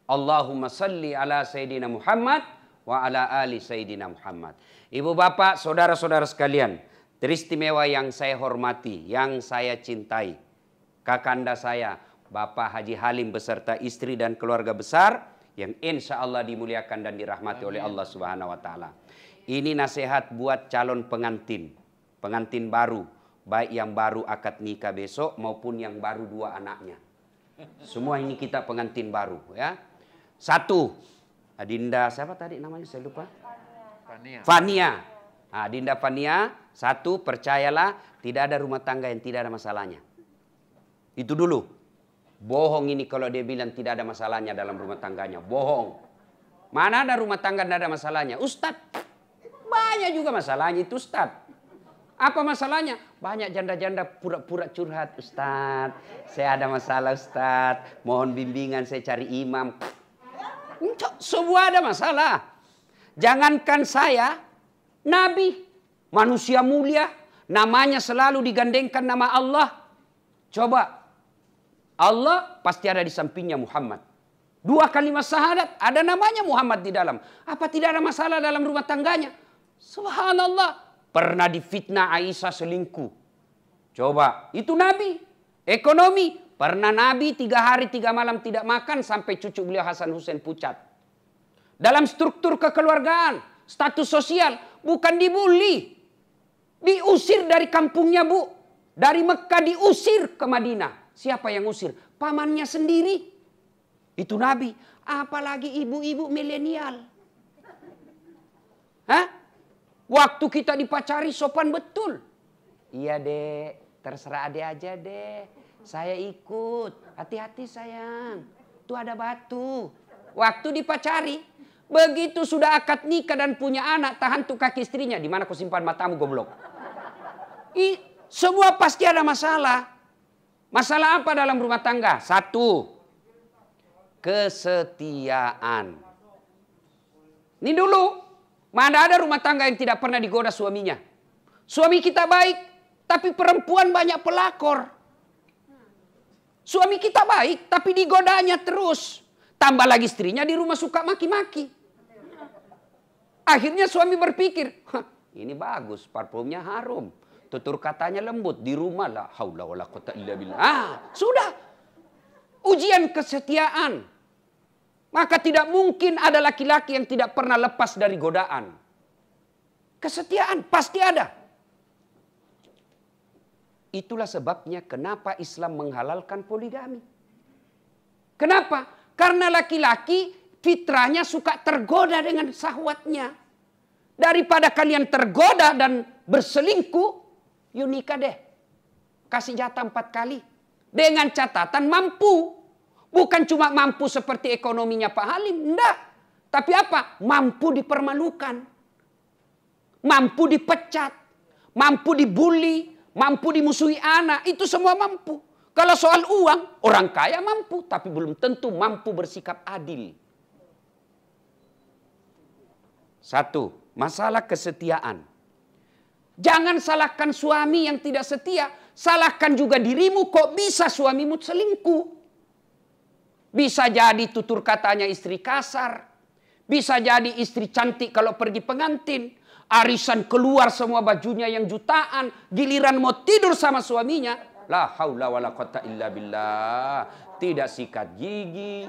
Allahumma salli ala Sayyidina Muhammad wa ala ali Sayyidina Muhammad. Ibu bapak, saudara-saudara sekalian, teristimewa yang saya hormati, yang saya cintai, kakanda saya, Bapak Haji Halim beserta istri dan keluarga besar yang insya Allah dimuliakan dan dirahmati oleh Allah Subhanahu wa Ta'ala. Ini nasihat buat calon pengantin, pengantin baru, baik yang baru akad nikah besok maupun yang baru 2 anaknya. Semua ini kita pengantin baru, ya. 1, Adinda siapa tadi namanya saya lupa? Fania. Adinda Fania, 1, percayalah tidak ada rumah tangga yang tidak ada masalahnya. Itu dulu. Bohong ini kalau dia bilang tidak ada masalahnya dalam rumah tangganya. Bohong. Mana ada rumah tangga tidak ada masalahnya? Ustadz, banyak juga masalahnya itu Ustadz. Apa masalahnya? Banyak janda-janda pura-pura curhat. Ustadz, saya ada masalah Ustadz. Mohon bimbingan, saya cari imam. Semua ada masalah. Jangankan saya, Nabi, manusia mulia, namanya selalu digandengkan nama Allah. Coba, Allah pasti ada di sampingnya Muhammad. 2 kalimat syahadat, ada namanya Muhammad di dalam. Apa tidak ada masalah dalam rumah tangganya? Subhanallah, pernah difitnah Aisyah selingkuh. Coba, itu Nabi. Ekonomi, pernah Nabi 3 hari 3 malam tidak makan sampai cucu beliau Hasan Hussein pucat. Dalam struktur kekeluargaan, status sosial, bukan dibully. Diusir dari kampungnya, Bu. Dari Mekah diusir ke Madinah. Siapa yang usir? Pamannya sendiri. Itu Nabi. Apalagi ibu-ibu milenial. Hah? Waktu kita dipacari sopan betul. Iya dek, terserah adek aja deh. Saya ikut. Hati-hati sayang. Tuh ada batu. Waktu dipacari, begitu sudah akad nikah dan punya anak, tahan tuh kaki istrinya. Di mana kau simpan matamu goblok? Semua pasti ada masalah. Masalah apa dalam rumah tangga? 1, kesetiaan. Ini dulu, mana ada rumah tangga yang tidak pernah digoda suaminya. Suami kita baik, tapi perempuan banyak pelakor. Suami kita baik, tapi digodanya terus. Tambah lagi istrinya di rumah suka maki-maki. Akhirnya suami berpikir, ini bagus, parfumnya harum. Tutur katanya lembut, di rumah la haula wala quwata illa billah. Sudah. Ujian kesetiaan. Maka tidak mungkin ada laki-laki yang tidak pernah lepas dari godaan. Kesetiaan pasti ada. Itulah sebabnya kenapa Islam menghalalkan poligami. Kenapa? Karena laki-laki fitrahnya suka tergoda dengan syahwatnya. Daripada kalian tergoda dan berselingkuh, yuk nikah deh. Kasih jatah 4 kali. Dengan catatan mampu. Bukan cuma mampu seperti ekonominya Pak Halim. Enggak. Tapi apa? Mampu dipermalukan. Mampu dipecat. Mampu dibully. Mampu dimusuhi anak. Itu semua mampu. Kalau soal uang, orang kaya mampu. Tapi belum tentu mampu bersikap adil. 1. Masalah kesetiaan. Jangan salahkan suami yang tidak setia. Salahkan juga dirimu, kok bisa suamimu selingkuh. Bisa jadi tutur katanya istri kasar. Bisa jadi istri cantik kalau pergi pengantin. Arisan keluar semua bajunya yang jutaan. Giliran mau tidur sama suaminya. La haula wala quwata illa billah. Tidak sikat gigi.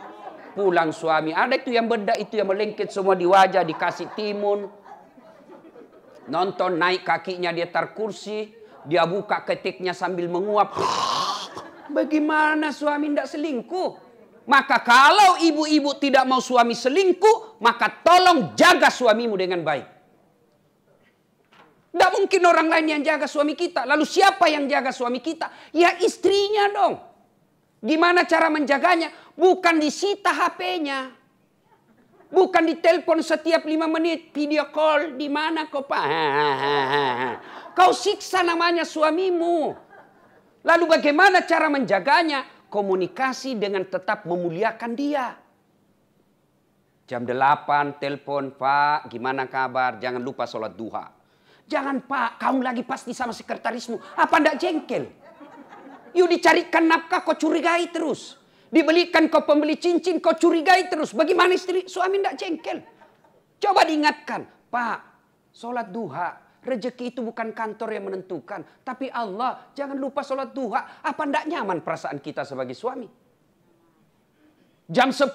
Pulang suami. Ada itu yang bedak, itu yang melengket semua di wajah. Dikasih timun. Nonton naik kakinya dia tar kursi. Dia buka ketiknya sambil menguap. Bagaimana suami tidak selingkuh? Maka kalau ibu-ibu tidak mau suami selingkuh, maka tolong jaga suamimu dengan baik. Tidak mungkin orang lain yang jaga suami kita. Lalu siapa yang jaga suami kita? Ya istrinya dong. Gimana cara menjaganya? Bukan disita HP-nya. Bukan ditelepon setiap 5 menit. Video call. Di mana kau Pak? Kau siksa namanya suamimu. Lalu bagaimana cara menjaganya? Komunikasi dengan tetap memuliakan dia. Jam 8 telepon, Pak, gimana kabar? Jangan lupa sholat duha. Jangan Pak, kamu lagi pasti sama sekretarismu. Apa ndak jengkel? Yuk dicarikan nafkah, kau curigai terus. Dibelikan kau pembeli cincin, kau curigai terus. Bagaimana istri suami tidak jengkel? Coba diingatkan, Pak, sholat duha, rezeki itu bukan kantor yang menentukan. Tapi Allah, jangan lupa sholat duha. Apa tidak nyaman perasaan kita sebagai suami? Jam 10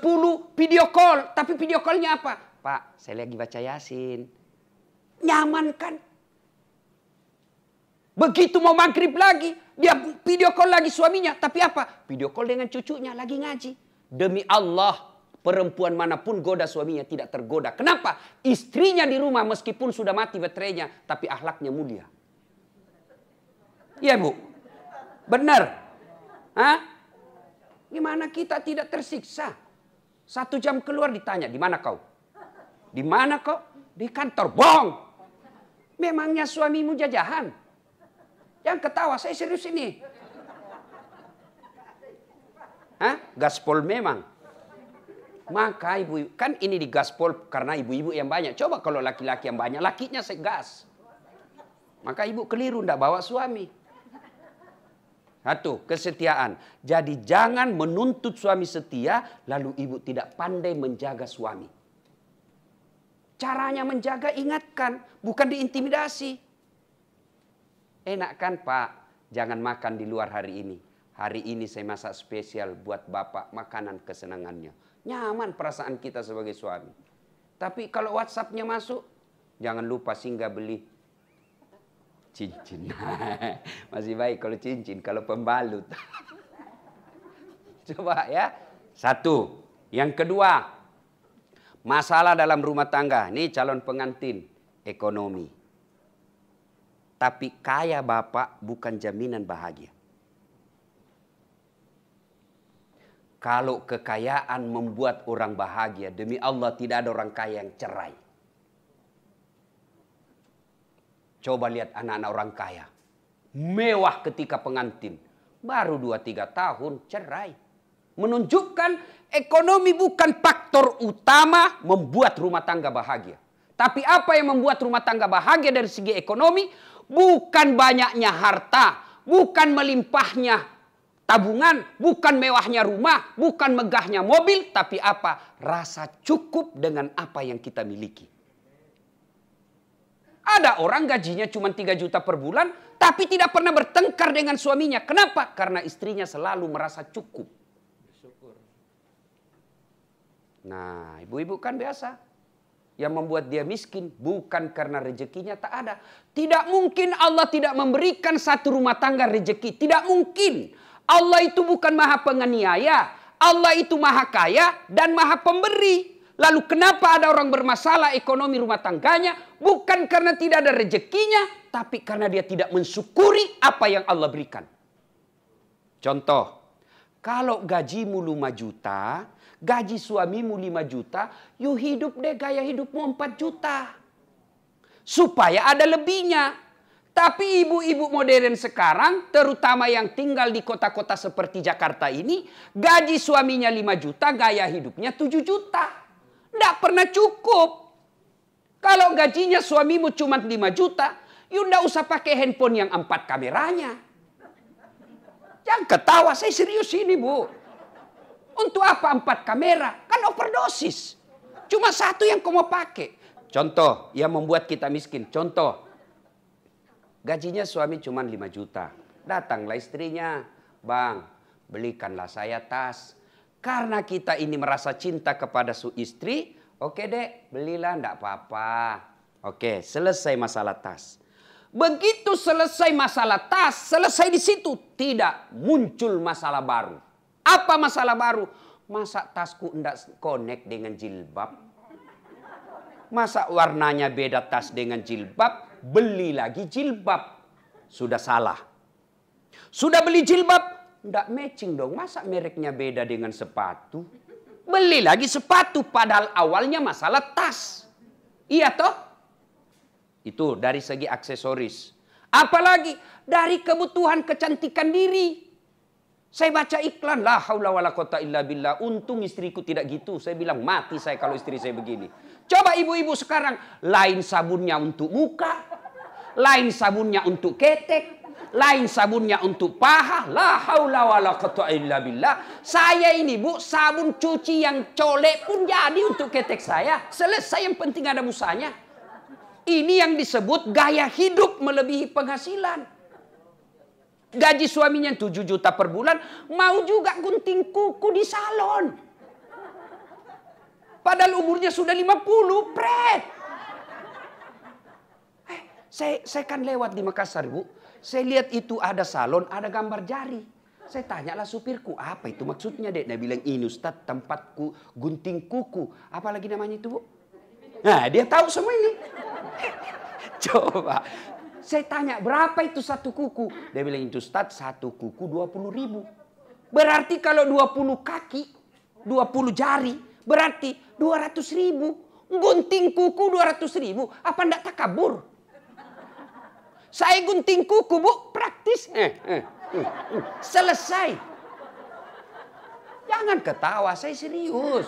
video call, tapi video callnya apa? Pak, saya lagi baca Yasin. Nyaman kan? Begitu mau maghrib lagi, dia video call lagi suaminya. Tapi apa? Video call dengan cucunya lagi ngaji. Demi Allah, perempuan manapun goda suaminya tidak tergoda. Kenapa? Istrinya di rumah meskipun sudah mati baterainya, tapi akhlaknya mulia. Iya Bu? Benar? Hah? Gimana kita tidak tersiksa? 1 jam keluar ditanya, di mana kau? Di mana kau? Di kantor. Bohong! Memangnya suamimu jajahan? Yang ketawa, saya serius ini. Hah? Gaspol memang. Maka ibu, kan ini di gaspol karena ibu-ibu yang banyak. Coba kalau laki-laki yang banyak, lakinya segas. Maka ibu keliru, ndak bawa suami. Satu, kesetiaan. Jadi jangan menuntut suami setia, lalu ibu tidak pandai menjaga suami. Caranya menjaga, ingatkan, bukan diintimidasi. Enak kan Pak, jangan makan di luar hari ini. Hari ini saya masak spesial buat Bapak, makanan kesenangannya. Nyaman perasaan kita sebagai suami. Tapi kalau WhatsApp-nya masuk, jangan lupa singgah beli cincin. Masih baik kalau cincin, kalau pembalut. Coba ya. 1. Yang kedua, masalah dalam rumah tangga. Ini calon pengantin, ekonomi. Tapi kaya bapak bukan jaminan bahagia. Kalau kekayaan membuat orang bahagia, demi Allah tidak ada orang kaya yang cerai. Coba lihat anak-anak orang kaya. Mewah ketika pengantin. Baru 2-3 tahun cerai. Menunjukkan ekonomi bukan faktor utama membuat rumah tangga bahagia. Tapi apa yang membuat rumah tangga bahagia dari segi ekonomi? Bukan banyaknya harta, bukan melimpahnya tabungan, bukan mewahnya rumah, bukan megahnya mobil, tapi apa? Rasa cukup dengan apa yang kita miliki. Ada orang gajinya cuma 3 juta per bulan, tapi tidak pernah bertengkar dengan suaminya. Kenapa? Karena istrinya selalu merasa cukup. Nah, ibu-ibu kan biasa. Yang membuat dia miskin bukan karena rezekinya tak ada. Tidak mungkin Allah tidak memberikan satu rumah tangga rezeki. Tidak mungkin. Allah itu bukan maha penganiaya. Allah itu maha kaya dan maha pemberi. Lalu kenapa ada orang bermasalah ekonomi rumah tangganya? Bukan karena tidak ada rezekinya, tapi karena dia tidak mensyukuri apa yang Allah berikan. Contoh, kalau gajimu 5 juta, gaji suamimu 5 juta, you hidup deh gaya hidupmu 4 juta. Supaya ada lebihnya. Tapi ibu-ibu modern sekarang, terutama yang tinggal di kota-kota seperti Jakarta ini, gaji suaminya 5 juta, gaya hidupnya 7 juta. Tidak pernah cukup. Kalau gajinya suamimu cuma 5 juta, you tidak usah pakai handphone yang 4 kameranya. Jangan ketawa, saya serius ini Bu. Untuk apa 4 kamera? Kan overdosis. Cuma 1 yang kau mau pakai. Contoh yang membuat kita miskin. Contoh. Gajinya suami cuma 5 juta. Datanglah istrinya. Bang, belikanlah saya tas. Karena kita ini merasa cinta kepada istri. Oke dek, belilah enggak apa-apa. Oke, selesai masalah tas. Begitu selesai masalah tas, selesai di situ. Tidak muncul masalah baru. Apa masalah baru? Masa tasku enggak connect dengan jilbab? Masa warnanya beda tas dengan jilbab? Beli lagi jilbab. Sudah salah. Sudah beli jilbab? Enggak matching dong. Masa mereknya beda dengan sepatu? Beli lagi sepatu. Padahal awalnya masalah tas. Iya toh? Itu dari segi aksesoris. Apalagi dari kebutuhan kecantikan diri. Saya baca iklan, la haula wala quwata illa billah. Untung istriku tidak gitu. Saya bilang mati saya kalau istri saya begini. Coba ibu-ibu sekarang, lain sabunnya untuk muka, lain sabunnya untuk ketek, Lain sabunnya untuk paha. La haula wala quwwata illa billah. Saya ini Bu, sabun cuci yang colek pun jadi untuk ketek saya. Selesai, yang penting ada busanya. Ini yang disebut gaya hidup melebihi penghasilan. Gaji suaminya 7 juta per bulan, mau juga gunting kuku di salon. Padahal umurnya sudah 50, pret. Saya kan lewat di Makassar, Bu. Saya lihat itu ada salon, ada gambar jari. Saya tanyalah supirku, apa itu maksudnya, Dek? Dia bilang, ini Ustaz, tempatku gunting kuku. Apalagi namanya itu, Bu? Nah, dia tahu semua ini. Coba. Saya tanya, berapa itu satu kuku? Dia bilang, itu Ustaz, satu kuku 20.000. Berarti kalau 20 kaki, 20 jari, berarti 200.000. Gunting kuku 200.000, apa enggak takabur? Saya gunting kuku, Bu, praktis. Selesai. Jangan ketawa, saya serius.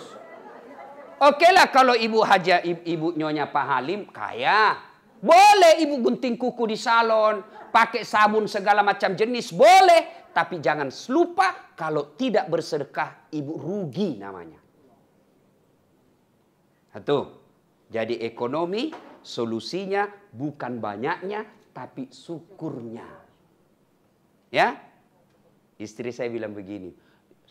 Oke lah kalau ibu Haja, ibu Nyonya Pak Halim kaya. Boleh ibu gunting kuku di salon, pakai sabun segala macam jenis, boleh. Tapi jangan lupa kalau tidak bersedekah, ibu rugi namanya. Satu. Jadi ekonomi solusinya bukan banyaknya, tapi syukurnya. Ya? Istri saya bilang begini.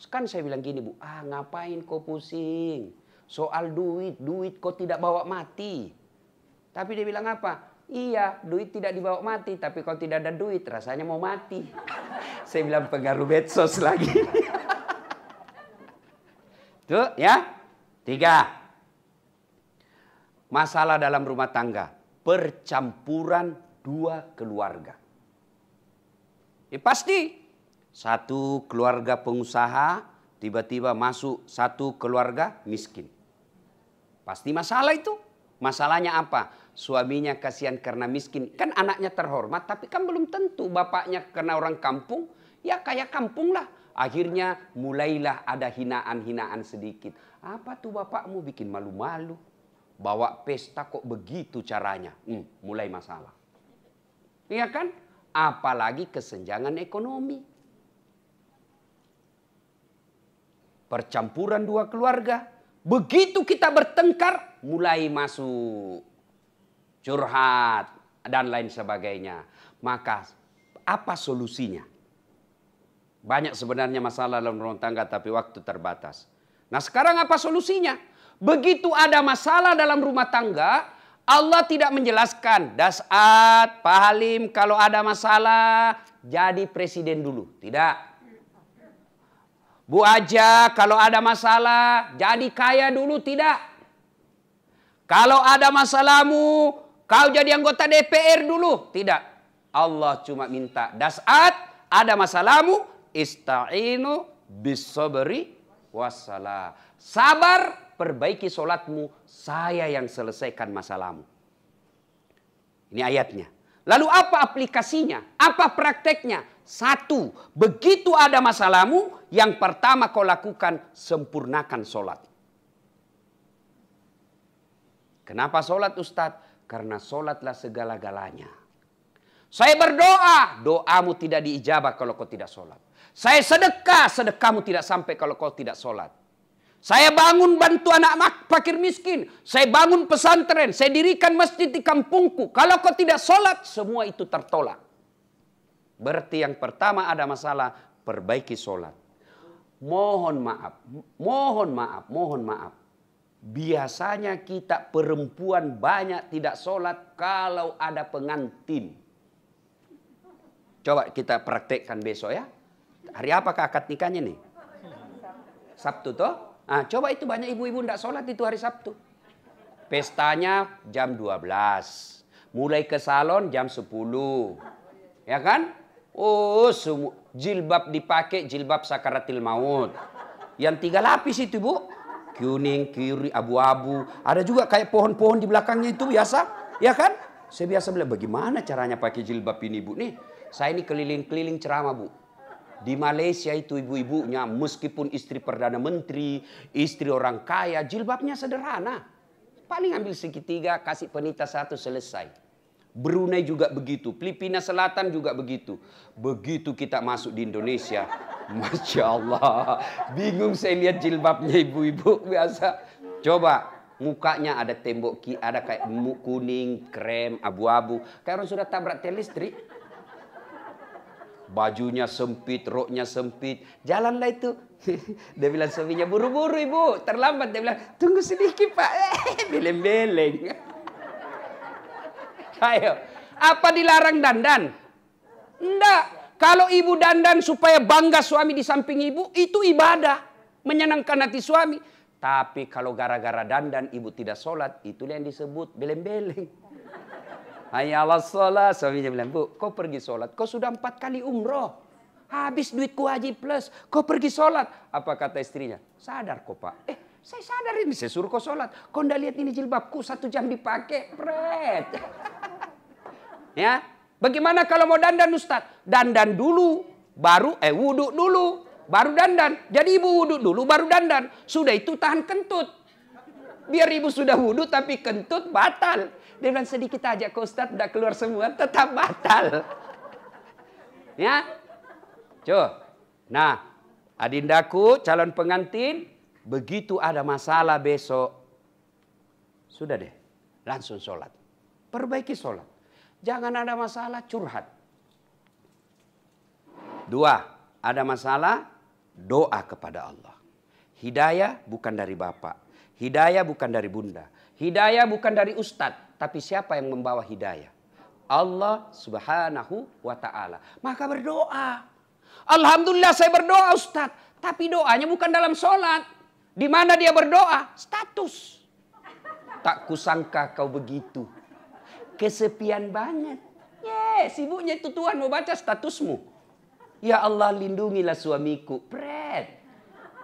Kan saya bilang gini, Bu, ngapain kau pusing? Soal duit kau tidak bawa mati. Tapi dia bilang apa? Iya, duit tidak dibawa mati, tapi kalau tidak ada duit rasanya mau mati. Saya bilang pengaruh medsos lagi. Tuh ya. 3. Masalah dalam rumah tangga. Percampuran 2 keluarga. Pasti. Satu keluarga pengusaha tiba-tiba masuk satu keluarga miskin. Pasti masalah itu. Masalahnya apa? Suaminya kasihan karena miskin. Kan anaknya terhormat, tapi kan belum tentu. Bapaknya karena orang kampung, ya kayak kampung lah. Akhirnya mulailah ada hinaan-hinaan sedikit. Apa tuh bapakmu bikin malu-malu? Bawa pesta kok begitu caranya? Mulai masalah. Iya kan? Apalagi kesenjangan ekonomi. Percampuran 2 keluarga. Begitu kita bertengkar, mulai masuk curhat dan lain sebagainya. Maka apa solusinya? Banyak sebenarnya masalah dalam rumah tangga, tapi waktu terbatas. Nah sekarang apa solusinya? Begitu ada masalah dalam rumah tangga, Allah tidak menjelaskan, Das'at, Pak Halim, kalau ada masalah jadi presiden dulu. Tidak. Bu Aja, kalau ada masalah, jadi kaya dulu, tidak. Kalau ada masalahmu, kau jadi anggota DPR dulu, tidak. Allah cuma minta, Das'at, ada masalahmu, ista'inu bis-sabri wassalah. Sabar, perbaiki solatmu, saya yang selesaikan masalahmu. Ini ayatnya. Lalu apa aplikasinya? Apa prakteknya? 1, begitu ada masalahmu, yang pertama kau lakukan, sempurnakan solat. Kenapa solat, Ustadz? Karena solatlah segala-galanya. Saya berdoa, doamu tidak diijabah kalau kau tidak solat. Saya sedekah, sedekahmu tidak sampai kalau kau tidak solat. Saya bangun bantu anak fakir miskin. Saya bangun pesantren. Saya dirikan masjid di kampungku. Kalau kau tidak sholat, semua itu tertolak. Berarti yang pertama ada masalah, perbaiki sholat. Mohon maaf, mohon maaf, mohon maaf. Biasanya kita perempuan banyak tidak sholat kalau ada pengantin. Coba kita praktekkan besok ya. Hari apakah akad nikahnya nih? Sabtu toh? Coba itu banyak ibu-ibu tidak sholat itu hari Sabtu. Pestanya jam 12. Mulai ke salon jam 10. Ya kan? Oh, jilbab dipakai, jilbab sakaratil maut. Yang 3 lapis itu, Bu. Kuning, kiri, abu-abu. Ada juga kayak pohon-pohon di belakangnya itu biasa. Ya kan? Saya biasa bilang, bagaimana caranya pakai jilbab ini, Bu? Nih, saya ini keliling-keliling ceramah, Bu. Di Malaysia itu ibu-ibunya meskipun istri Perdana Menteri, istri orang kaya, jilbabnya sederhana. Paling ambil segitiga, kasih penita 1, selesai. Brunei juga begitu, Filipina Selatan juga begitu. Begitu kita masuk di Indonesia, Masya Allah, bingung saya lihat jilbabnya ibu-ibu biasa. Coba mukanya ada tembok, ada kayak kuning, krem, abu-abu. Kayak orang sudah tabrak tiang listrik. Bajunya sempit, roknya sempit. Jalanlah itu. Dia bilang suaminya, buru-buru ibu, terlambat. Dia bilang, tunggu sedikit pak. Beleng-beleng. Ayo, apa dilarang dandan? Enggak. Kalau ibu dandan supaya bangga suami di samping ibu, itu ibadah. Menyenangkan hati suami. Tapi kalau gara-gara dandan ibu tidak sholat, itulah yang disebut beleng-beleng. Hayya 'alas sholat. Suaminya bilang, bu, kau pergi sholat. Kau sudah 4 kali umroh. Habis duitku haji plus. Kau pergi sholat. Apa kata istrinya? Sadar kok pak. Saya sadar ini. Saya suruh kau sholat. Kau ndak lihat ini jilbabku 1 jam dipakai. Pret. Ya. Bagaimana kalau mau dandan Ustaz? Dandan dulu. Baru wudhu dulu. Baru dandan. Jadi ibu wudhu dulu baru dandan. Sudah itu tahan kentut. Biar ibu sudah wudhu tapi kentut batal. Dia bilang sedikit aja ke Ustaz. Udah keluar semua tetap batal. Ya. Coba. Nah. Adindaku calon pengantin. Begitu ada masalah besok. Sudah deh. Langsung sholat. Perbaiki sholat. Jangan ada masalah curhat. 2. Ada masalah doa kepada Allah. Hidayah bukan dari bapak. Hidayah bukan dari bunda. Hidayah bukan dari ustadz. Tapi siapa yang membawa hidayah? Allah subhanahu wa ta'ala. Maka berdoa. Alhamdulillah saya berdoa ustadz. Tapi doanya bukan dalam sholat. Di mana dia berdoa? Status. Tak kusangka kau begitu. Kesepian banget. Sibuknya itu Tuhan mau baca statusmu. Ya Allah lindungilah suamiku. Pret.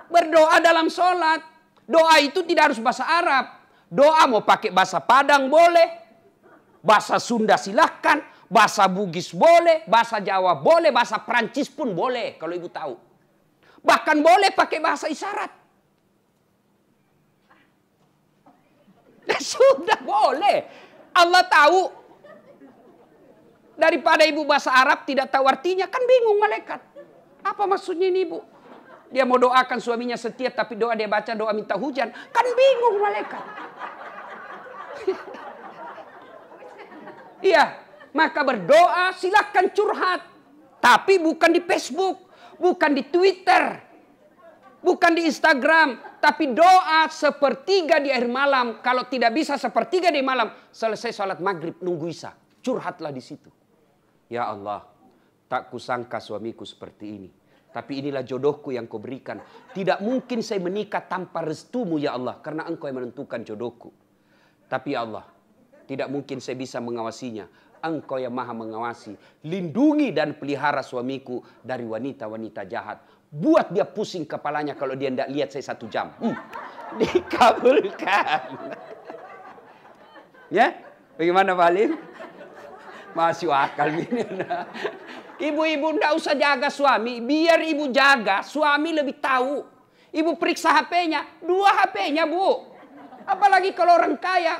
Berdoa dalam sholat. Doa itu tidak harus bahasa Arab. Doa mau pakai bahasa Padang boleh. Bahasa Sunda silahkan. Bahasa Bugis boleh. Bahasa Jawa boleh. Bahasa Prancis pun boleh. Kalau ibu tahu. Bahkan boleh pakai bahasa isyarat. Sudah boleh. Allah tahu. Daripada ibu bahasa Arab tidak tahu artinya. Kan bingung malaikat. Apa maksudnya ini ibu? Dia mau doakan suaminya setia. Tapi doa dia baca doa minta hujan. Kan bingung malaikat. Iya. Maka berdoa silakan curhat. Tapi bukan di Facebook. Bukan di Twitter. Bukan di Instagram. Tapi doa sepertiga di akhir malam. Kalau tidak bisa sepertiga di malam. Selesai sholat maghrib nunggu isya. Curhatlah di situ. Ya Allah. Tak kusangka suamiku seperti ini. Tapi inilah jodohku yang kau berikan. Tidak mungkin saya menikah tanpa restumu ya Allah. Karena engkau yang menentukan jodohku. Tapi ya Allah. Tidak mungkin saya bisa mengawasinya. Engkau yang maha mengawasi. Lindungi dan pelihara suamiku dari wanita-wanita jahat. Buat dia pusing kepalanya kalau dia tidak lihat saya 1 jam. Dikabulkan. Ya? Bagaimana Pak Alim? Masih akal ini. Ibu-ibu tidak usah jaga suami. Biar ibu jaga, suami lebih tahu. Ibu periksa HP-nya. 2 HP-nya bu. Apalagi kalau orang kaya.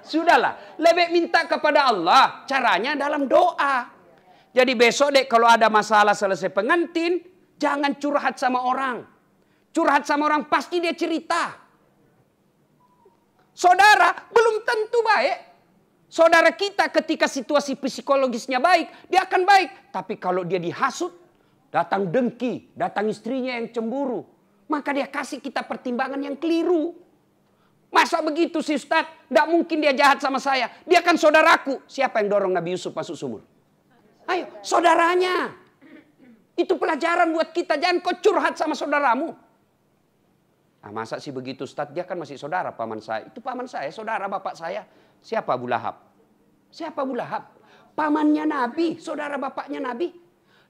Sudahlah. Lebih minta kepada Allah. Caranya dalam doa. Jadi besok dek kalau ada masalah selesai pengantin, jangan curhat sama orang. Curhat sama orang pasti dia cerita. Saudara belum tentu baik. Saudara kita ketika situasi psikologisnya baik, dia akan baik. Tapi kalau dia dihasut, datang dengki, datang istrinya yang cemburu. Maka dia kasih kita pertimbangan yang keliru. Masa begitu sih Ustaz? Tidak mungkin dia jahat sama saya. Dia kan saudaraku. Siapa yang dorong Nabi Yusuf masuk sumur? Ayo, saudaranya. Itu pelajaran buat kita. Jangan kau curhat sama saudaramu. Nah, masa sih begitu Ustaz? Dia kan masih saudara paman saya. Itu paman saya, saudara bapak saya. Siapa Abu Lahab? Siapa Abu Lahab? Pamannya Nabi, saudara bapaknya Nabi.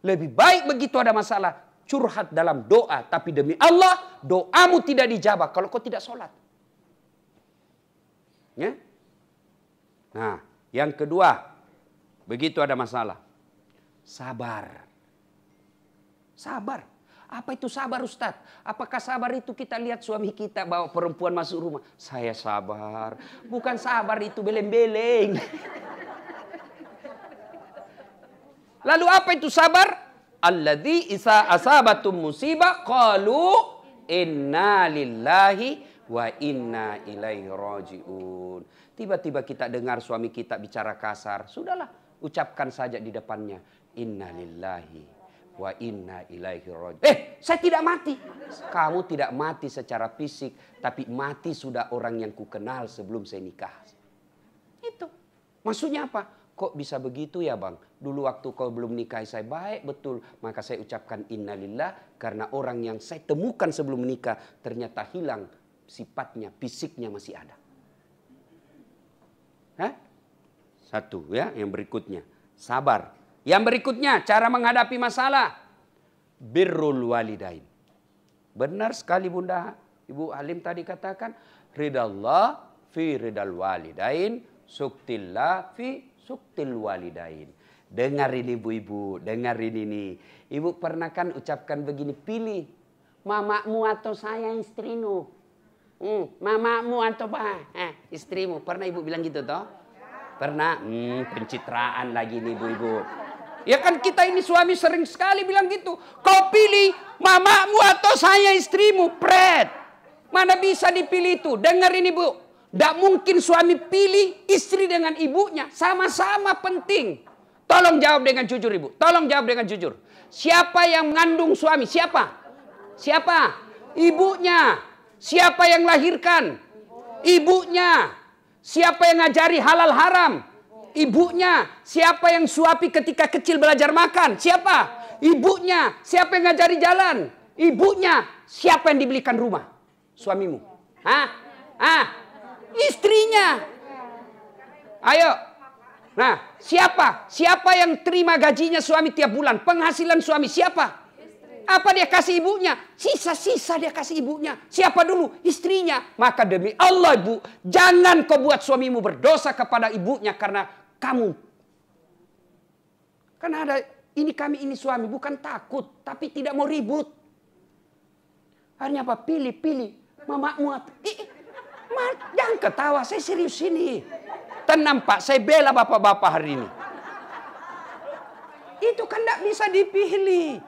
Lebih baik begitu ada masalah. Curhat dalam doa. Tapi demi Allah, doamu tidak dijabah kalau kau tidak sholat. Ya? Nah, yang kedua. Begitu ada masalah. Sabar. Sabar. Apa itu sabar Ustaz? Apakah sabar itu kita lihat suami kita bawa perempuan masuk rumah? Saya sabar. Bukan sabar itu beleng-beleng. Lalu apa itu sabar? Alladzi isa asabatum musibah qalu inna lillahi wa inna ilaihi rajiun. Tiba-tiba kita dengar suami kita bicara kasar. Sudahlah, ucapkan saja di depannya. Inna lillahi wa inna ilaihi rajiun. Saya tidak mati. Kamu tidak mati secara fisik. Tapi mati sudah orang yang kukenal sebelum saya nikah. Itu. Maksudnya apa? Kok bisa begitu ya bang? Dulu waktu kau belum nikah saya baik betul. Maka saya ucapkan innalillah. Karena orang yang saya temukan sebelum menikah ternyata hilang sifatnya, fisiknya masih ada. Hah? Satu ya, yang berikutnya. Sabar. Yang berikutnya, cara menghadapi masalah. Birrul walidain. Benar sekali Bunda. Ibu Halim tadi katakan. Ridallah fi ridal walidain. Suktillah fi suktil walidain. Dengar ini ibu-ibu, dengarin ini. Ibu pernah kan ucapkan begini, pilih mamamu atau saya istrimu. Mamamu atau istrimu. Pernah ibu bilang gitu toh? Pernah? Pencitraan lagi nih ibu-ibu. Ya kan kita ini suami sering sekali bilang gitu. Kau pilih mamamu atau saya istrimu. Pret. Mana bisa dipilih itu? Dengar ini bu. Tidak mungkin suami pilih istri dengan ibunya. Sama-sama penting. Tolong jawab dengan jujur ibu. Tolong jawab dengan jujur. Siapa yang mengandung suami? Siapa? Siapa? Ibunya. Siapa yang lahirkan? Ibunya. Siapa yang ngajari halal haram? Ibunya. Siapa yang suapi ketika kecil belajar makan? Siapa? Ibunya. Siapa yang ngajari jalan? Ibunya. Siapa yang dibelikan rumah? Suamimu. Istrinya. Ayo. Nah, siapa? Siapa yang terima gajinya suami tiap bulan? Penghasilan suami siapa? Apa dia kasih ibunya? Sisa-sisa dia kasih ibunya. Siapa dulu? Istrinya. Maka demi Allah ibu, jangan kau buat suamimu berdosa kepada ibunya karena kamu. Karena ada kami ini suami bukan takut, tapi tidak mau ribut. Akhirnya apa? Pilih. Mamamu. Jangan ketawa, saya serius ini. Tenang Pak, saya bela bapak-bapak hari ini. Itu kan tidak bisa dipilih.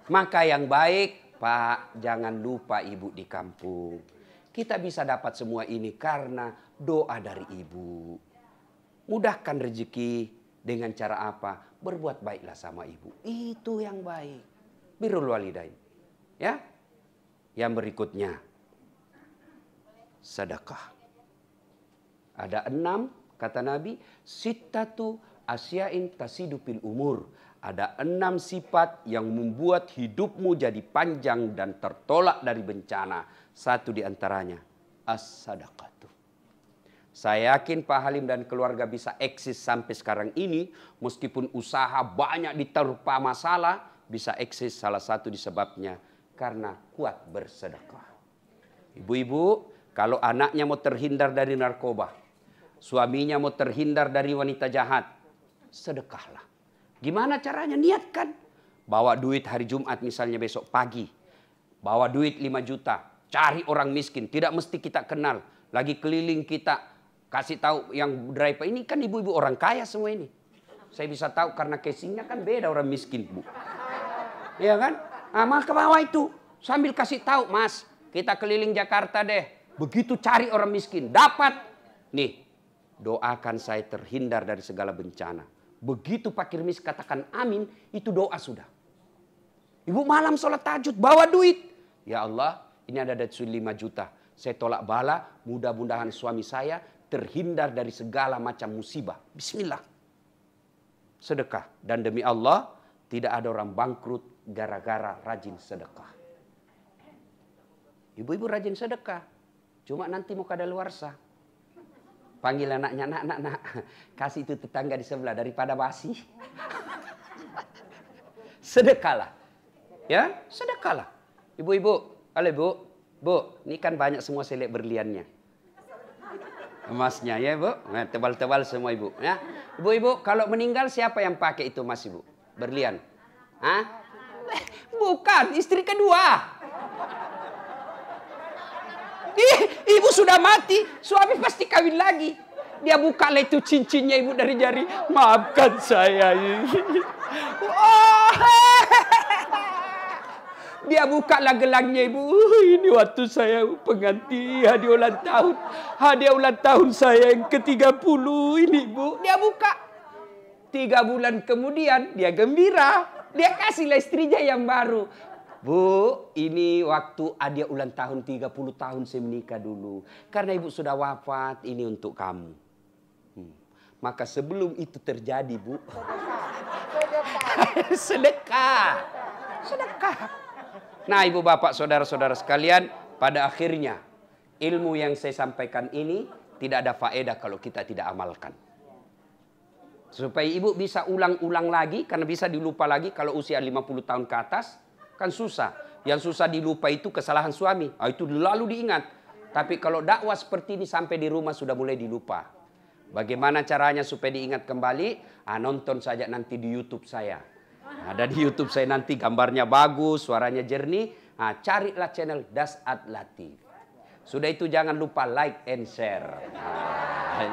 Maka yang baik, Pak, jangan lupa ibu di kampung. Kita bisa dapat semua ini karena doa dari ibu. Mudahkan rezeki dengan cara apa? Berbuat baiklah sama ibu. Itu yang baik. Birrul walidain. Ya. Yang berikutnya. Sedekah. Ada 6 kata Nabi. Sittatu asyain tasidu fil umur. Ada 6 sifat yang membuat hidupmu jadi panjang dan tertolak dari bencana. Satu di antaranya as-sadaqatu. Saya yakin Pak Halim dan keluarga bisa eksis sampai sekarang ini. Meskipun usaha banyak diterpa masalah. Bisa eksis salah satu disebabnya. Karena kuat bersedekah. Ibu-ibu. Kalau anaknya mau terhindar dari narkoba, suaminya mau terhindar dari wanita jahat, sedekahlah. Gimana caranya? Niatkan. Bawa duit hari Jumat misalnya besok pagi. Bawa duit 5 juta. Cari orang miskin. Tidak mesti kita kenal. Lagi keliling kita. Kasih tahu yang driver. Ini kan ibu-ibu orang kaya semua ini. Saya bisa tahu karena casingnya kan beda orang miskin bu. Iya kan? Maka bawa itu. Sambil kasih tahu mas. Kita keliling Jakarta deh. Begitu cari orang miskin, dapat. Nih, doakan saya terhindar dari segala bencana. Begitu Pak Kirmis katakan amin, itu doa sudah. Ibu malam sholat tahajud, bawa duit. Ya Allah, ini ada duit 5 juta. Saya tolak bala, mudah-mudahan suami saya terhindar dari segala macam musibah. Bismillah. Sedekah. Dan demi Allah, tidak ada orang bangkrut gara-gara rajin sedekah. Ibu-ibu rajin sedekah. Cuma nanti mau kadaluarsa. Panggil anaknya, nak. Kasih itu tetangga di sebelah daripada basi. Sedekahlah. Ya, sedekahlah. Ibu-ibu, halo bu. Bu, ini kan banyak semua saya lihat berliannya. Emasnya ya bu. Nah, tebal-tebal semua ibu. Ya. Ibu-ibu, kalau meninggal siapa yang pakai itu emas ibu? Berlian. Hah? Bukan, istri kedua. Ibu sudah mati, suami pasti kawin lagi. Dia buka lah itu cincinnya ibu dari jari. Maafkan saya. Dia buka lah gelangnya ibu. Ini waktu saya pengantin hadiah ulang tahun. Hadiah ulang tahun saya yang ke-30 ini ibu. Dia buka. 3 bulan kemudian dia gembira. Dia kasihlah istrinya yang baru. Bu, ini waktu hadiah ulang tahun 30 tahun saya menikah dulu. Karena ibu sudah wafat, ini untuk kamu. Maka sebelum itu terjadi bu. Sedekah. Sedekah. Nah ibu bapak saudara-saudara sekalian, pada akhirnya ilmu yang saya sampaikan ini tidak ada faedah kalau kita tidak amalkan. Supaya ibu bisa ulang-ulang lagi, karena bisa dilupa lagi kalau usia 50 tahun ke atas, kan susah. Yang susah dilupa itu kesalahan suami, itu lalu diingat. Tapi kalau dakwah seperti ini sampai di rumah sudah mulai dilupa. Bagaimana caranya supaya diingat kembali? Nonton saja nanti di YouTube saya. Ada di YouTube saya nanti gambarnya bagus, suaranya jernih. Carilah channel Das'ad Latif. Sudah itu jangan lupa like and share.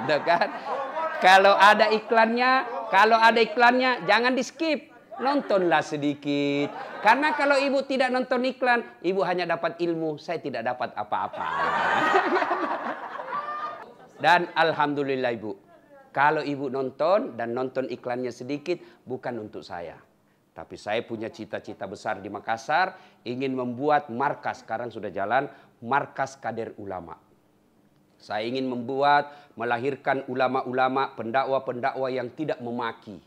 Itu kan? Kalau ada iklannya jangan di skip. Nontonlah sedikit. Karena kalau ibu tidak nonton iklan, ibu hanya dapat ilmu, saya tidak dapat apa-apa. Dan alhamdulillah ibu, kalau ibu nonton dan nonton iklannya sedikit, bukan untuk saya. Tapi saya punya cita-cita besar di Makassar, ingin membuat markas, sekarang sudah jalan, markas kader ulama. Saya ingin melahirkan ulama-ulama, pendakwa-pendakwa yang tidak memaki,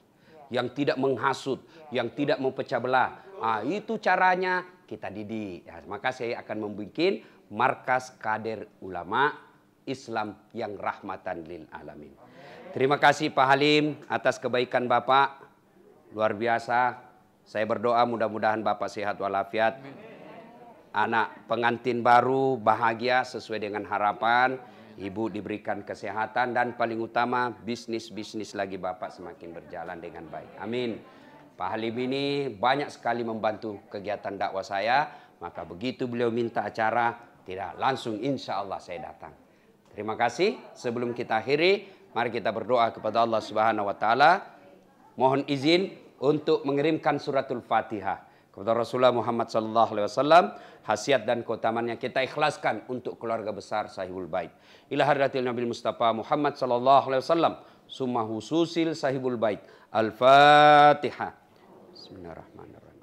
yang tidak menghasut, yang tidak mempecah belah. Itu caranya kita didik. Maka saya akan membuat markas kader ulama Islam yang rahmatan lil alamin. Terima kasih Pak Halim atas kebaikan Bapak. Luar biasa. Saya berdoa mudah-mudahan Bapak sehat walafiat. Anak pengantin baru bahagia sesuai dengan harapan. Ibu diberikan kesehatan dan paling utama bisnis-bisnis lagi Bapak semakin berjalan dengan baik. Amin. Pak Halim ini banyak sekali membantu kegiatan dakwah saya. Maka begitu beliau minta acara, tidak langsung insya Allah saya datang. Terima kasih. Sebelum kita akhiri, mari kita berdoa kepada Allah Subhanahu wa taala. Mohon izin untuk mengirimkan suratul Fatihah kepada Rasulullah Muhammad sallallahu alaihi wasallam, khasiat dan keutamannya kita ikhlaskan untuk keluarga besar Sahibul Bait. Ila hadratil Nabi Mustafa Muhammad sallallahu alaihi wasallam, summa hususil Sahibul Bait. Al-Fatihah. Bismillahirrahmanirrahim.